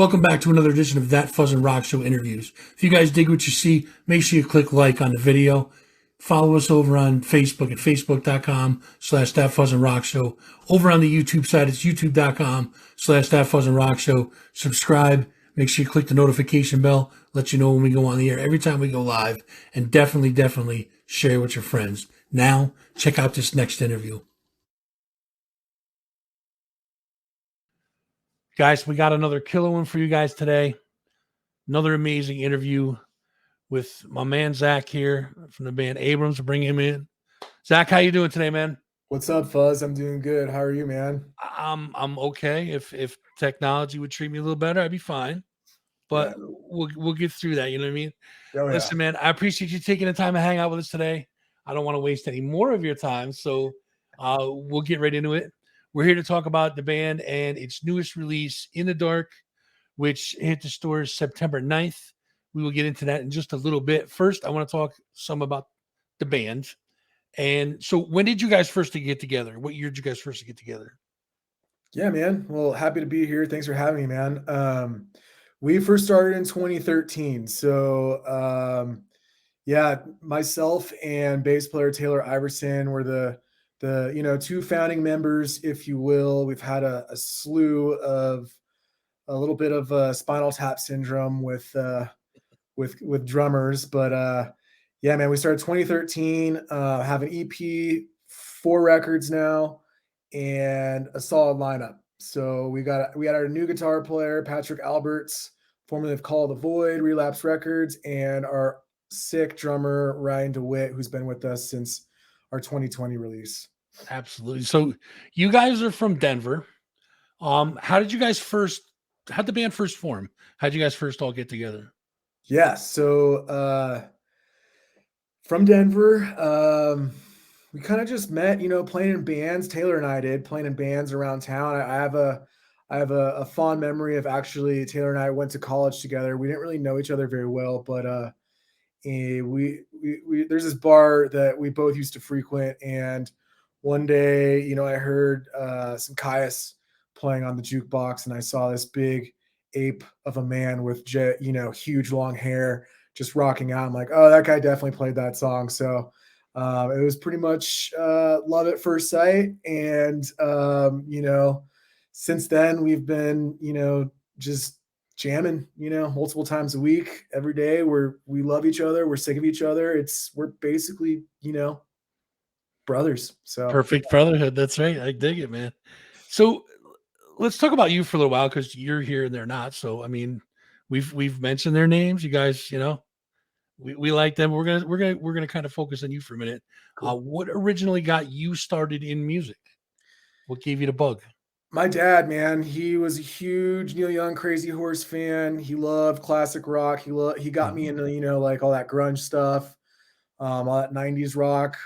Welcome back to another edition of That Fuzz and Rock Show interviews. If you guys dig what you see, make sure you click like on the video. Follow us over on Facebook at facebook.com/That Fuzz and Rock Show. Over on the YouTube side, it's youtube.com/That Fuzz and Rock Show. Subscribe. Make sure you click the notification bell. Let you know when we go on the air every time we go live. And definitely share with your friends. Now, check out this next interview. Guys, we got another killer one for you guys today. Another amazing interview with my man Zach here from the band Abrams. Bring him in. Zach, how you doing today, man? What's up, Fuzz? I'm doing good. How are you, man? I'm okay. If technology would treat me a little better, I'd be fine. But Yeah. we'll get through that. You know what I mean? Oh, yeah. Listen, man, I appreciate you taking the time to hang out with us today. I don't want to waste any more of your time, so we'll get right into it. We're here to talk about the band and its newest release, In the Dark, which hit the stores September 9th. We will get into that in just a little bit. First, I want to talk some about the band. And so when did you guys first get together? What year did you guys first get together? Yeah, man. Well, happy to be here. Thanks for having me, man. We first started in 2013. So, yeah, myself and bass player Taylor Iverson were the two founding members, if you will. We've had a slew of a little bit of spinal tap syndrome with drummers, but yeah, man, we started 2013, have an EP, 4 records now, and a solid lineup. So we had our new guitar player, Patrick Alberts, formerly of Call of the Void, Relapse Records, and our sick drummer, Ryan DeWitt, who's been with us since our 2020 release. Absolutely. So you guys are from Denver. How'd the band first form? How'd you guys first all get together? Yeah, so from Denver, we kind of just met, playing in bands. Taylor and I did playing in bands around town. I have a fond memory of actually Taylor and I went to college together. We didn't really know each other very well, but we there's this bar that we both used to frequent, and one day, I heard some Caius playing on the jukebox, and I saw this big ape of a man with huge long hair just rocking out. I'm like, oh, that guy definitely played that song. So it was pretty much love at first sight. And, since then we've been, just jamming, multiple times a week, every day. We love each other. We're sick of each other. We're basically, brothers. So Perfect brotherhood. That's right. I dig it, man. So let's talk about you for a little while because you're here and they're not. So I mean, we've mentioned their names. You guys, we like them. We're gonna kind of focus on you for a minute. Cool. What originally got you started in music? What gave you the bug? My dad, man, he was a huge Neil Young Crazy Horse fan. He loved classic rock. He got me into, like all that grunge stuff, all that 90s rock.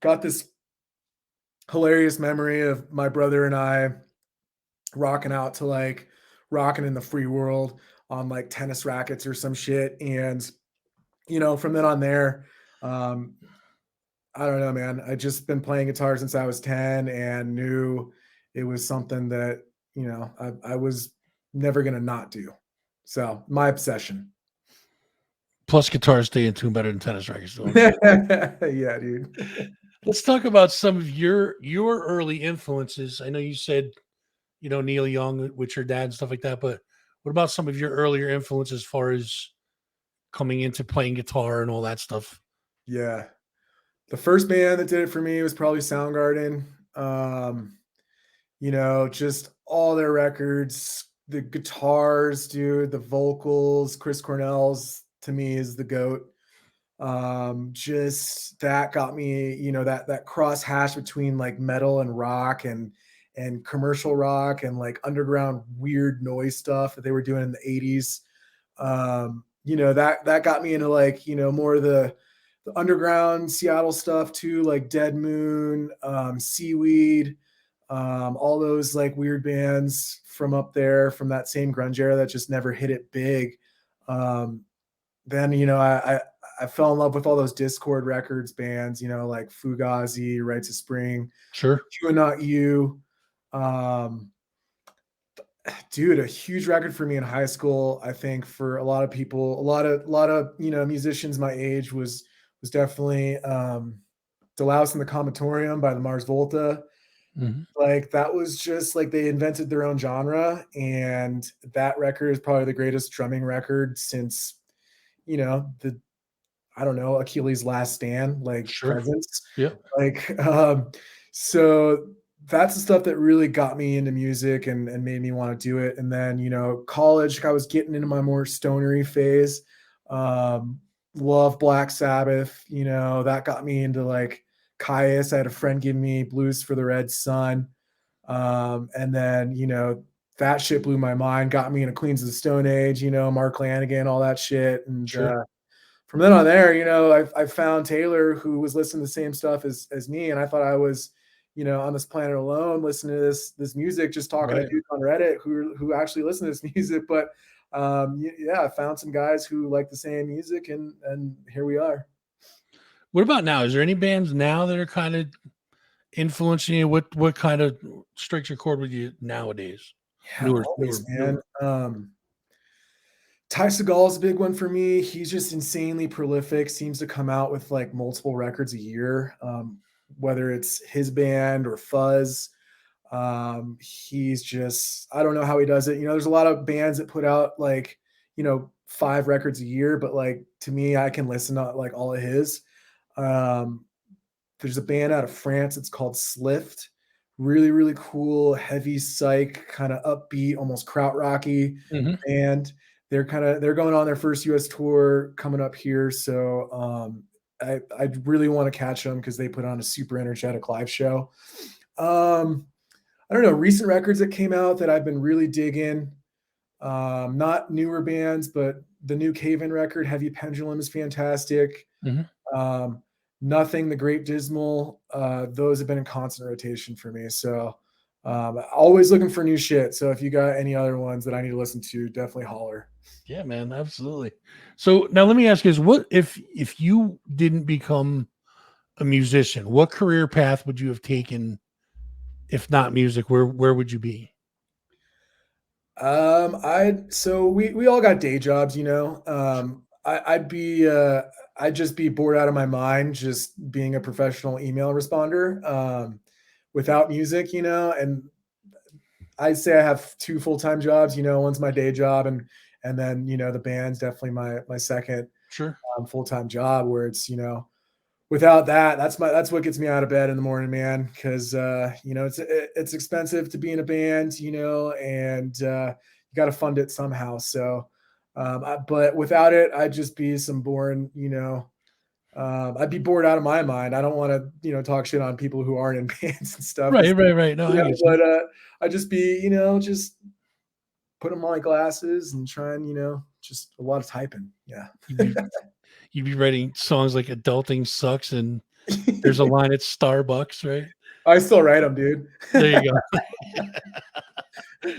Got this hilarious memory of my brother and I rocking out to like Rocking in the Free World on like tennis rackets or some shit. And, from then on there, I don't know, man. I just been playing guitar since I was 10 and knew it was something that, I was never going to not do. So my obsession. Plus, guitars stay in tune better than tennis rackets. Yeah, dude. Let's talk about some of your early influences. I know you said, Neil Young with your dad and stuff like that, but what about some of your earlier influences as far as coming into playing guitar and all that stuff? Yeah. The first band that did it for me was probably Soundgarden. Just all their records, the guitars, dude, the vocals. Chris Cornell's to me is the GOAT. Just that got me, that cross hash between like metal and rock and commercial rock and like underground weird noise stuff that they were doing in the 80s. That got me into like, more of the underground Seattle stuff too, like Dead Moon, Seaweed, all those like weird bands from up there from that same grunge era that just never hit it big. Then, I fell in love with all those Discord Records bands, like Fugazi, Rites of Spring, Sure. You and Not You. Dude, a huge record for me in high school. I think for a lot of people, a lot of musicians my age was definitely Delouse and the Comatorium by the Mars Volta. Hmm. Like that was just like they invented their own genre, and that record is probably the greatest drumming record since the I don't know, Achilles' Last Stand, like Sure. Presence. Yep. Like, so that's the stuff that really got me into music and made me want to do it. And then, college, I was getting into my more stonery phase. Um, love Black Sabbath, that got me into like Caius. I had a friend give me Blues for the Red Sun. And then, that shit blew my mind, got me into Queens of the Stone Age, Mark Lanigan, all that shit. And Sure. from then on there, I found Taylor who was listening to the same stuff as me, and I thought I was, on this planet alone, listening to this music, just talking to Right. dudes on Reddit who actually listen to this music. But yeah, I found some guys who like the same music, and here we are. What about now? Is there any bands now that are kind of influencing you? What kind of strikes your chord with you nowadays? Yeah, always, man. Newer. Ty Segall's a big one for me. He's just insanely prolific. Seems to come out with like multiple records a year, whether it's his band or Fuzz. He's just, I don't know how he does it. There's a lot of bands that put out like, 5 records a year, but like to me, I can listen to like all of his. Um, there's a band out of France. It's called Slift. Really, really cool, heavy psych, kind of upbeat, almost krautrocky Hmm. band. They're going on their first US tour coming up here. So I really want to catch them because they put on a super energetic live show. Um, I don't know, recent records that came out that I've been really digging. Not newer bands, but the new Cave-In record, Heavy Pendulum, is fantastic. Hmm. Um, Nothing, The Great Dismal, those have been in constant rotation for me. So always looking for new shit. So if you got any other ones that I need to listen to, definitely holler. Yeah, man, absolutely. So now let me ask you: Is what if you didn't become a musician? What career path would you have taken if not music? Where would you be? We all got day jobs, I'd just be bored out of my mind just being a professional email responder, without music, and I'd say I have 2 full-time jobs, one's my day job and then, the band's definitely my second, Sure. full-time job where it's, without that, that's what gets me out of bed in the morning, man. Because it's expensive to be in a band, and you got to fund it somehow. So, but without it, I'd just be some boring, I'd be bored out of my mind. I don't want to, talk shit on people who aren't in bands and stuff. Right, right, right. No, I get you. But I'd just be, just put on my glasses and try and, just a lot of typing. Yeah. You'd be you'd be writing songs like "Adulting Sucks" and "There's a line at Starbucks," right? I still write them, dude. There you go.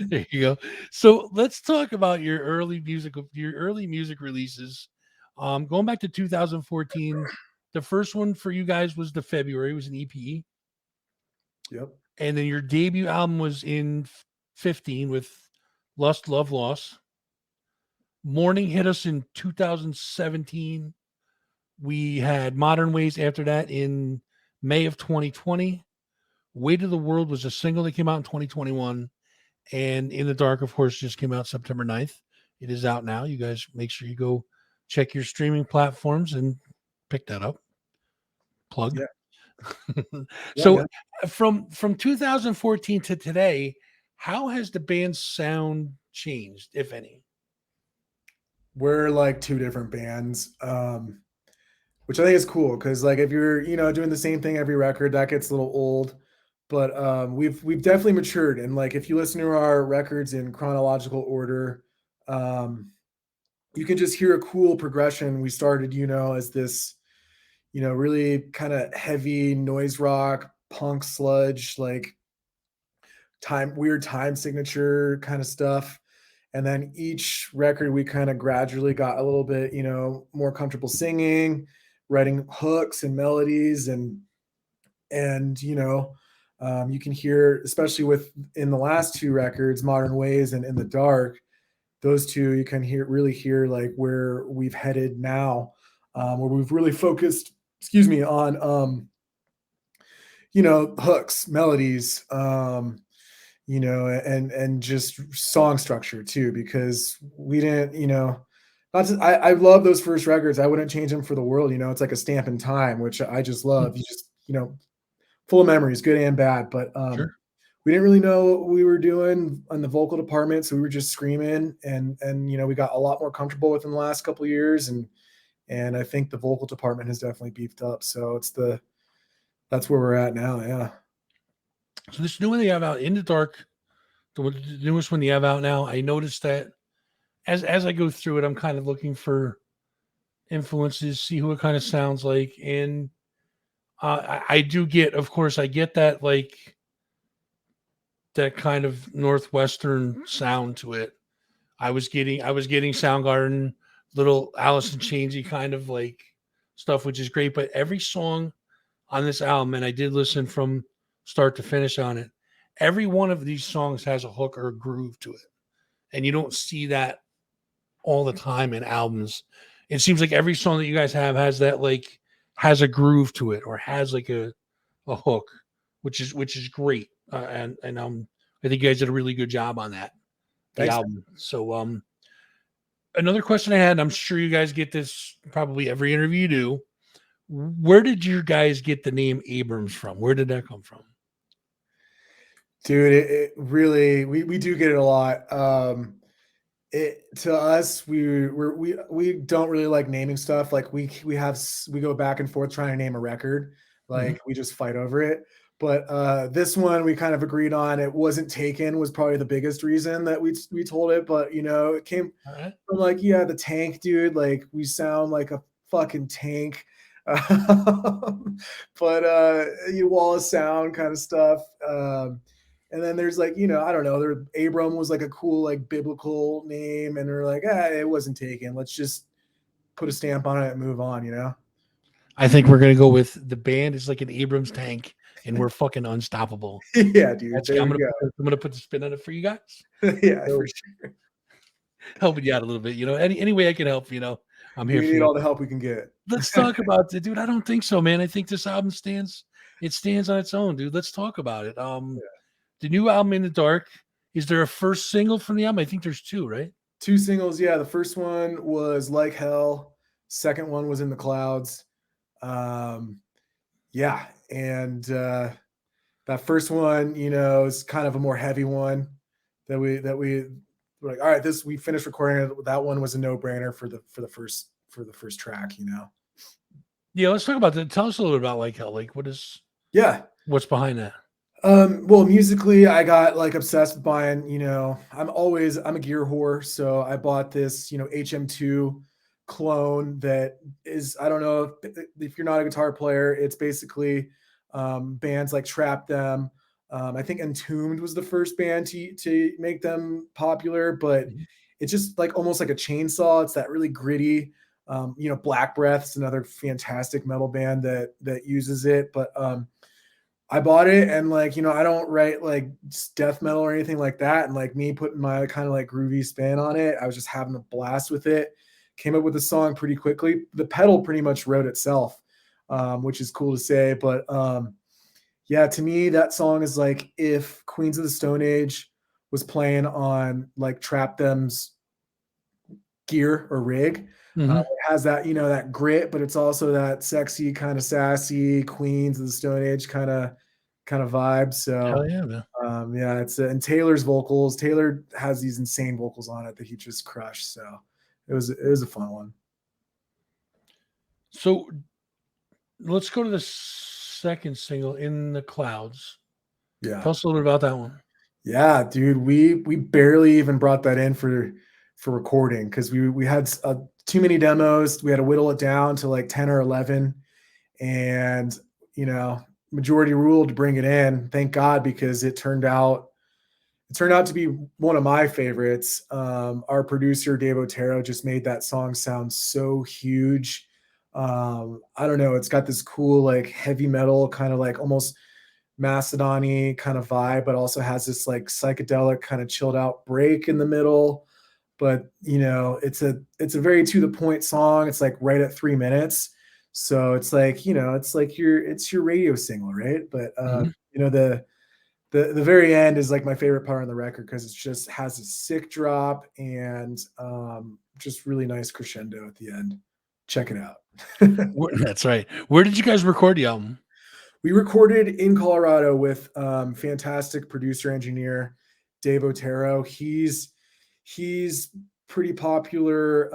There you go. So let's talk about your early music releases. Going back to 2014, the first one for you guys was the February, was an EP, Yep. and then your debut album was in 15 with Lust, Love, Loss. Morning hit us in 2017. We had Modern Ways after that in May of 2020. Weight of the World was a single that came out in 2021. And In the Dark, of course, just came out September 9th. It is out now. You guys make sure you go check your streaming platforms and pick that up. Plug. Yeah. Yeah, So man. from 2014 to today, how has the band's sound changed, if any? We're like 2 different bands, which I think is cool because like if you're, doing the same thing every record, that gets a little old. But we've definitely matured. And like if you listen to our records in chronological order, um, you can just hear a cool progression. We started, as this, really kind of heavy noise rock, punk sludge, like weird time signature kind of stuff. And then each record we kind of gradually got a little bit, more comfortable singing, writing hooks and melodies and You can hear, especially with in the last two records, Modern Ways and In the Dark, those two, you can really hear like where we've headed now, where we've really focused, excuse me, on hooks, melodies, and just song structure too, because we didn't, not just, I love those first records. I wouldn't change them for the world. It's like a stamp in time, which I just love. You just, full of memories, good and bad. But Sure. we didn't really know what we were doing on the vocal department, so we were just screaming, and we got a lot more comfortable within the last couple of years, and I think the vocal department has definitely beefed up. So that's where we're at now. Yeah. So this new one they have out, In the Dark, the newest one they have out now, I noticed that as I go through it, I'm kind of looking for influences, see who it kind of sounds like, and I do get, of course, I get that like that kind of northwestern sound to it. I was getting Soundgarden, little Alice in Chainsy kind of like stuff, which is great. But every song on this album, and I did listen from start to finish on it. Every one of these songs has a hook or a groove to it, and you don't see that all the time in albums. It seems like every song that you guys have has that like has a groove to it or has like a hook, which is great. And I think you guys did a really good job on that the Thanks. album. So another question I had, and I'm sure you guys get this probably every interview you do. Where did you guys get the name Abrams from? Where did that come from? Dude, it really, we do get it a lot. It to us, we don't really like naming stuff. Like we go back and forth trying to name a record. Mhm. Like we just fight over it. But this one we kind of agreed on. It wasn't taken was probably the biggest reason that we told it. But it came All right. from like, yeah, the tank, dude. Like we sound like a fucking tank. But you wall of sound kind of stuff. And then there's like, I don't know, Abram was like a cool, like biblical name. And they're like, it wasn't taken. Let's just put a stamp on it and move on. I think we're gonna go with the band is like an Abrams tank, and we're fucking unstoppable. Yeah, dude. That's There I'm we gonna go. I'm gonna put the spin on it for you guys. Yeah, for So sure. helping you out a little bit, any way I can help, I'm here We for need you. all the help we can get. Let's talk about it, dude. I don't think so, man. I think this album stands on its own, dude. Let's talk about it. The new album In the Dark. Is there a first single from the album? I think there's two, right? Two singles. Yeah. The first one was Like Hell. Second one was In the Clouds. Um, yeah. And that first one, is kind of a more heavy one that we were like, all right, we finished recording it. That one was a no-brainer for the first track. Yeah, let's talk about that. Tell us a little bit about Like Hell. Like, Yeah. what's behind that? Well, musically, I got like obsessed with buying, I'm a gear whore, so I bought this, HM2 clone that is, I don't know if you're not a guitar player, it's basically bands like Trap Them. I think Entombed was the first band to make them popular, but Mhm. it's just like almost like a chainsaw. It's that really gritty. Black Breath's another fantastic metal band that uses it, but I bought it and like, I don't write like death metal or anything like that. And like me putting my kind of like groovy spin on it, I was just having a blast with it. Came up with the song pretty quickly. The pedal pretty much wrote itself, which is cool to say. But yeah, to me, that song is like if Queens of the Stone Age was playing on like Trap Them's gear or rig. Mhm. It has that, that grit, but it's also that sexy, kind of sassy Queens of the Stone Age kind of vibe. Hell So yeah, man. yeah, and Taylor's vocals. Taylor has these insane vocals on it that he just crushed. So it was a fun one. So let's go to the second single, In the Clouds. Yeah. Tell us a little bit about that one. Yeah, dude, we barely even brought that in for recording because we had too many demos. We had to whittle it down to like 10 or 11, and majority ruled to bring it in. Thank God, because it turned out to be one of my favorites. Our producer Dave Otero just made that song sound so huge. I don't know. It's got this cool like heavy metal kind of like almost Macedon-y kind of vibe, but also has this like psychedelic kind of chilled out break in the middle. But it's a very to the point song. It's like right at 3 minutes. So it's like, it's like it's your radio single, right? But Mhm. the very end is like my favorite part on the record because it just has a sick drop and just really nice crescendo at the end. Check it out. That's right. Where did you guys record the album? We recorded in Colorado with fantastic producer engineer Dave Otero. He's pretty popular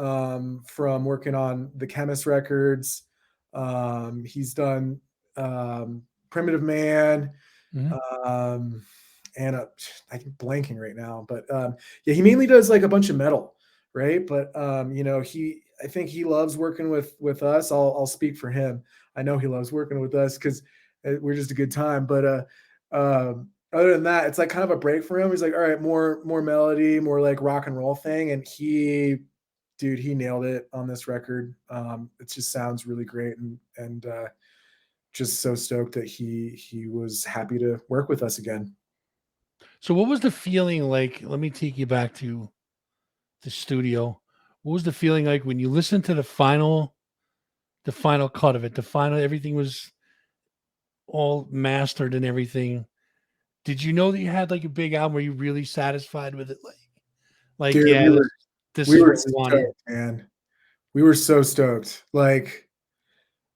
from working on the Chemist records. He's done Primitive Man, Mhm. um, and I'm blanking right now, but yeah, he mainly does like a bunch of metal, right? But I think he loves working with us. I'll speak for him. I know he loves working with us because we're just a good time. But other than that, it's like kind of a break for him. He's like, all right, more melody, more like rock and roll thing, and dude, he nailed it on this record. It just sounds really great, and just so stoked that he was happy to work with us again. So what was the feeling like? Let me take you back to the studio. What was the feeling like when you listened to the final cut of it? The final everything was all mastered and everything. Did you know that you had like a big album? Were you really satisfied with it? Like, Dude, yeah, this we is were what we wanted. stoked, man. We were so stoked. Like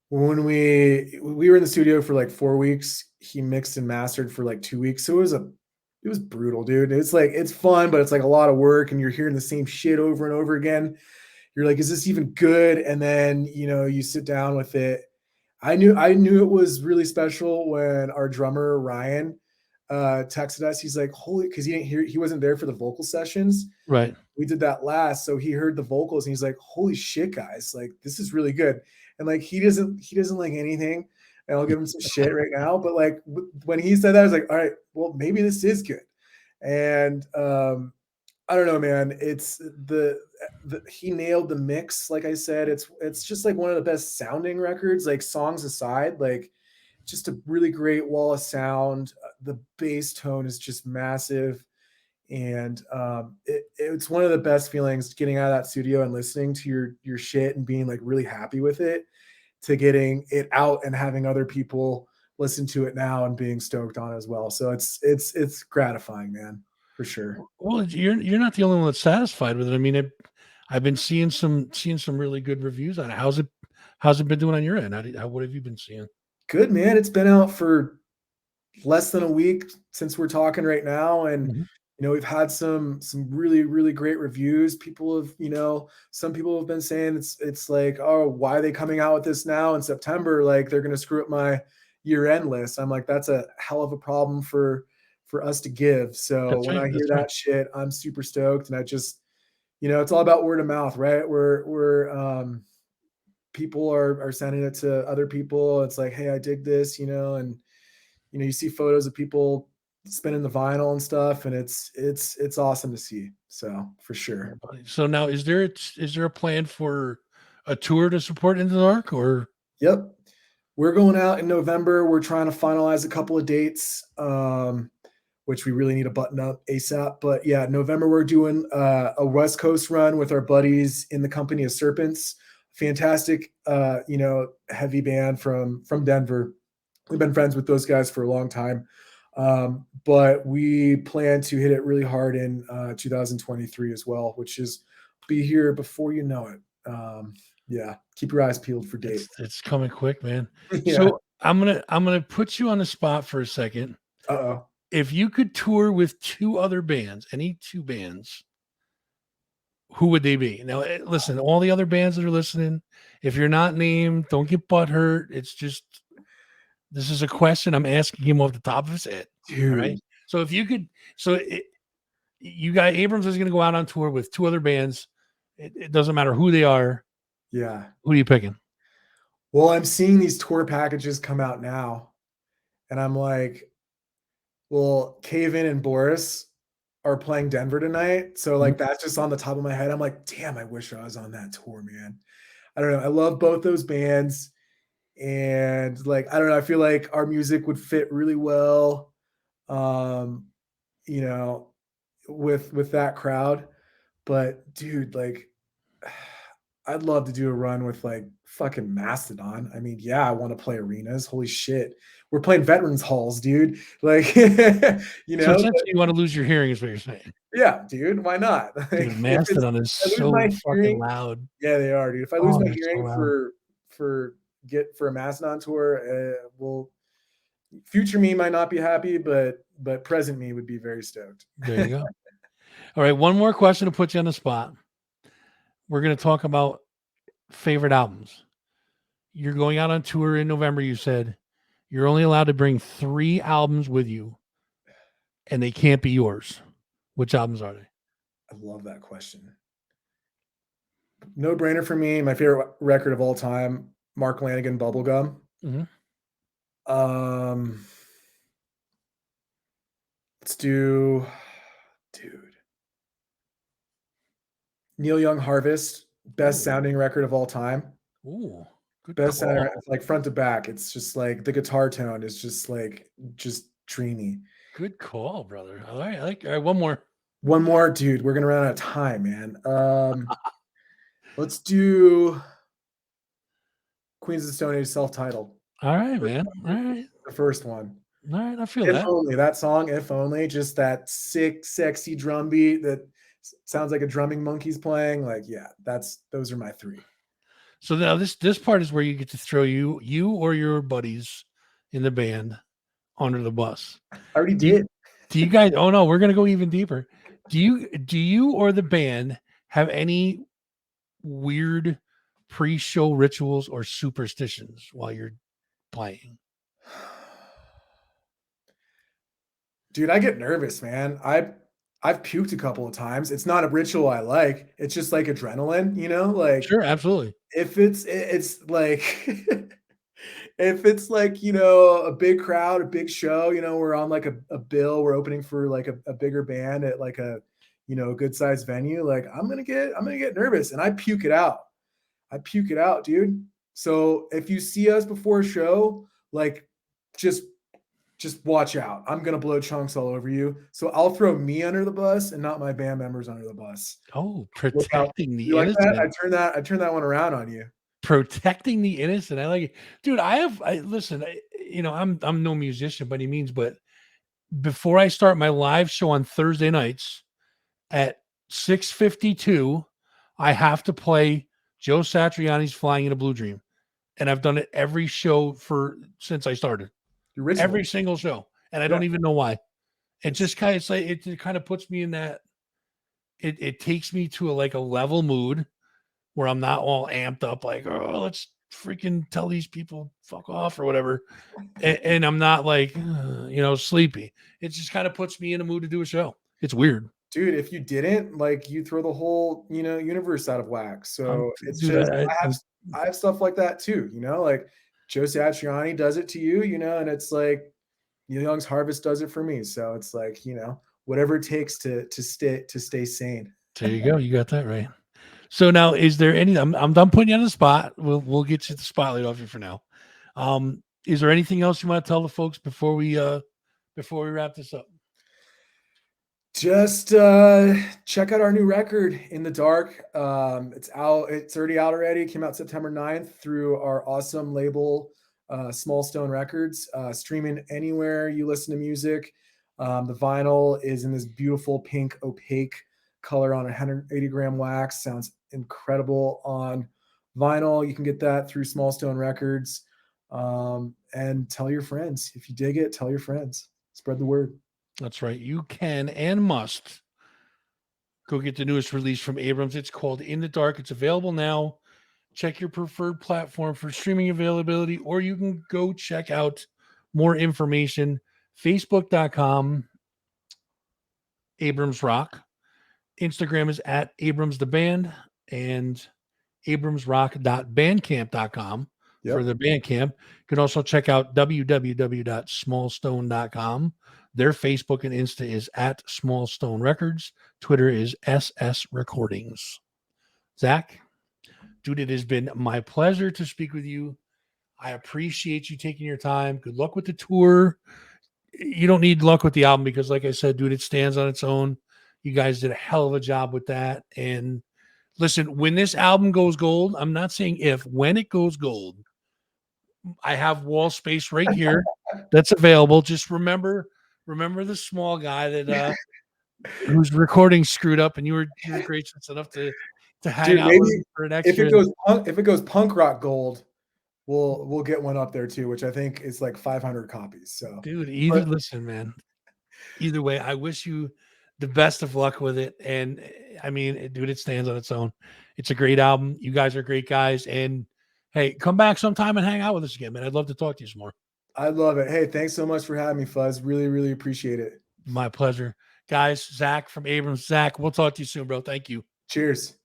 when we were in the studio for like 4 weeks, he mixed and mastered for like 2 weeks. So it was brutal, dude. It's like it's fun, but it's like a lot of work, and you're hearing the same shit over and over again. You're like, is this even good? And then you sit down with it. I knew it was really special when our drummer Ryan texted us. He's like, holy, because he wasn't there for the vocal sessions. Right. We did that last, so he heard the vocals and he's like, holy shit, guys, like this is really good. And like he doesn't like anything, and I'll give him some shit right now, but like when he said that, I was like, all right, well, maybe this is good. And I don't know, man. It's the he nailed the mix. Like I said, it's just like one of the best sounding records, like songs aside, like just a really great wall of sound. The bass tone is just massive, and it's one of the best feelings getting out of that studio and listening to your shit and being like really happy with it, to getting it out and having other people listen to it now and being stoked on it as well. So it's gratifying, man, for sure. Well, you're not the only one that's satisfied with it. I mean, I've been seeing some really good reviews on it. How's it been doing on your end? What have you been seeing? Good, man. It's been out for less than a week since we're talking right now, and Mhm. we've had some really really great reviews. People have, some people have been saying it's like, oh, why are they coming out with this now in September, like they're going to screw up my year end list. I'm like, that's a hell of a problem for us to give. So That's when right. I hear That's right. that shit, I'm super stoked, and I just, it's all about word of mouth, right? We're people are sending it to other people. It's like, hey, I dig this, and you see photos of people spinning the vinyl and stuff, and it's awesome to see. So for Yeah, sure. buddy. So now, is there a plan for a tour to support Into the Dark, or Yep. We're going out in November. We're trying to finalize a couple of dates, which we really need to button up ASAP. But yeah, November we're doing a West Coast run with our buddies in the Company of Serpents. Fantastic, heavy band from Denver. We've been friends with those guys for a long time. But we plan to hit it really hard in 2023 as well, which is be here before you know it. Yeah, keep your eyes peeled for date. it's coming quick, man? Yeah. So I'm gonna put you on the spot for a second. Uh-oh. If you could tour with two other bands, any two bands, who would they be? Now, listen, all the other bands that are listening, if you're not named, don't get butthurt. It's just this is a question I'm asking him off the top of his head. All right. Dude. So if you could, you got Abrams is going to go out on tour with two other bands. It doesn't matter who they are. Yeah. Who are you picking? Well, I'm seeing these tour packages come out now, and I'm like, well, Cave In and Boris are playing Denver tonight. So Mhm. like that's just on the top of my head. I'm like, damn, I wish I was on that tour, man. I don't know. I love both those bands. and like I don't know, I feel like our music would fit really well, um, you know, with that crowd. But dude, like I'd love to do a run with like fucking Mastodon. I mean, yeah, I want to play arenas. Holy shit. We're playing veterans halls, dude. Like, you So know, essentially, you want to lose your hearing, is what you're saying. yeah, dude, why not? Like, Dude, if it's Mastodon is if I lose so my fucking hearing, loud. yeah, they are, dude. If I lose Oh, my they're so hearing loud. for a Mastodon tour, well, future me might not be happy, but present me would be very stoked. There you go. All right, one more question to put you on the spot. We're going to talk about favorite albums. You're going out on tour in November, you said. You're only allowed to bring 3 albums with you, and they can't be yours. Which albums are they? I love that question. No brainer for me. My favorite record of all time, Mark Lanigan, Bubblegum. Mhm. Um, let's do, dude, Neil Young Harvest, best Ooh. sounding record of all time. Ooh, good Best sounding, call. it's like front to back. It's just like the guitar tone is just dreamy. Good call, brother. All right, all right, one more. One more, dude. We're gonna run out of time, man. Let's do Queens of the Stone Age self-titled. All right, man. All right. The first one. All right, I feel If that. only that song, if only, just that sick, sexy drum beat that sounds like a drumming monkey's playing. Like, yeah, those are my 3. So now this part is where you get to throw you or your buddies in the band under the bus. I already Do you, did. do you guys? Oh no, we're gonna go even deeper. Do you or the band have any weird pre-show rituals or superstitions while you're playing? Dude, I get nervous, man. I've puked a couple of times. It's not a ritual I like. It's just like adrenaline, you know? Like Sure, absolutely. if it's like if it's like, you know, a big crowd, a big show, you know, we're on like a bill, we're opening for like a bigger band at like a, you know, a good sized venue, like I'm gonna get nervous and I puke it out. I puke it out, dude. So if you see us before a show, like just just watch out. I'm gonna blow chunks all over you. So I'll throw me under the bus and not my band members under the bus. Oh, Look out. protecting You the like that? innocent. I turn that one around on you. Protecting the innocent. I like it. Dude, I listen, I'm no musician by any means, but before I start my live show on Thursday nights at 6:52, I have to play Joe Satriani's Flying in a Blue Dream. And I've done it every show for since I started. The ritual. Every single show. And I Yeah. don't even know why. It It's just kind of like it kind of puts me in that it takes me to a level mood where I'm not all amped up like, oh, let's freaking tell these people fuck off or whatever. And I'm not like, sleepy. It just kind of puts me in a mood to do a show. It's weird. dude, if you didn't, like you throw the whole, you know, universe out of whack. So it's Dude, just I have stuff like that too, you know, like Joe Satriani does it to you, you know, and it's like Neil Young's Harvest does it for me. So it's like, you know, whatever it takes to stay sane. there you go. You got that right. So now, is there any? I'm done putting you on the spot. We'll get you the spotlight off you for now. Is there anything else you want to tell the folks before we wrap this up? Just check out our new record, In the Dark. It's out, it's already out already. It came out September 9th through our awesome label, Small Stone Records. Streaming anywhere you listen to music. The vinyl is in this beautiful pink opaque color on 180 gram wax. Sounds incredible on vinyl. You can get that through Small Stone Records. And tell your friends. If you dig it, tell your friends. Spread the word. That's right. You can and must go get the newest release from Abrams. It's called In the Dark. It's available now. Check your preferred platform for streaming availability, or you can go check out more information. Facebook.com, Abrams Rock. Instagram is at Abrams the Band and abramsrock.bandcamp.com for Yep. the Bandcamp. You can also check out www.smallstone.com. Their Facebook and Insta is at Smallstone Records. Twitter is SS Recordings. Zach, dude, it has been my pleasure to speak with you. I appreciate you taking your time. Good luck with the tour. You don't need luck with the album because, like I said, dude, it stands on its own. You guys did a hell of a job with that. And listen, when this album goes gold, I'm not saying if, when it goes gold, I have wall space right here that's available. Just remember the small guy that whose recording screwed up, and you were gracious enough to hang Dude, out with maybe him for an extra. if it goes punk rock gold, we'll get one up there too, which I think is like 500 copies. So, Dude, but listen, man. Either way, I wish you the best of luck with it. And I mean, dude, it stands on its own. It's a great album. You guys are great guys. And hey, come back sometime and hang out with us again, man. I'd love to talk to you some more. I love it. Hey, thanks so much for having me, Fuzz. Really, really appreciate it. My pleasure. Guys, Zach from Abrams. Zach, we'll talk to you soon, bro. Thank you. Cheers.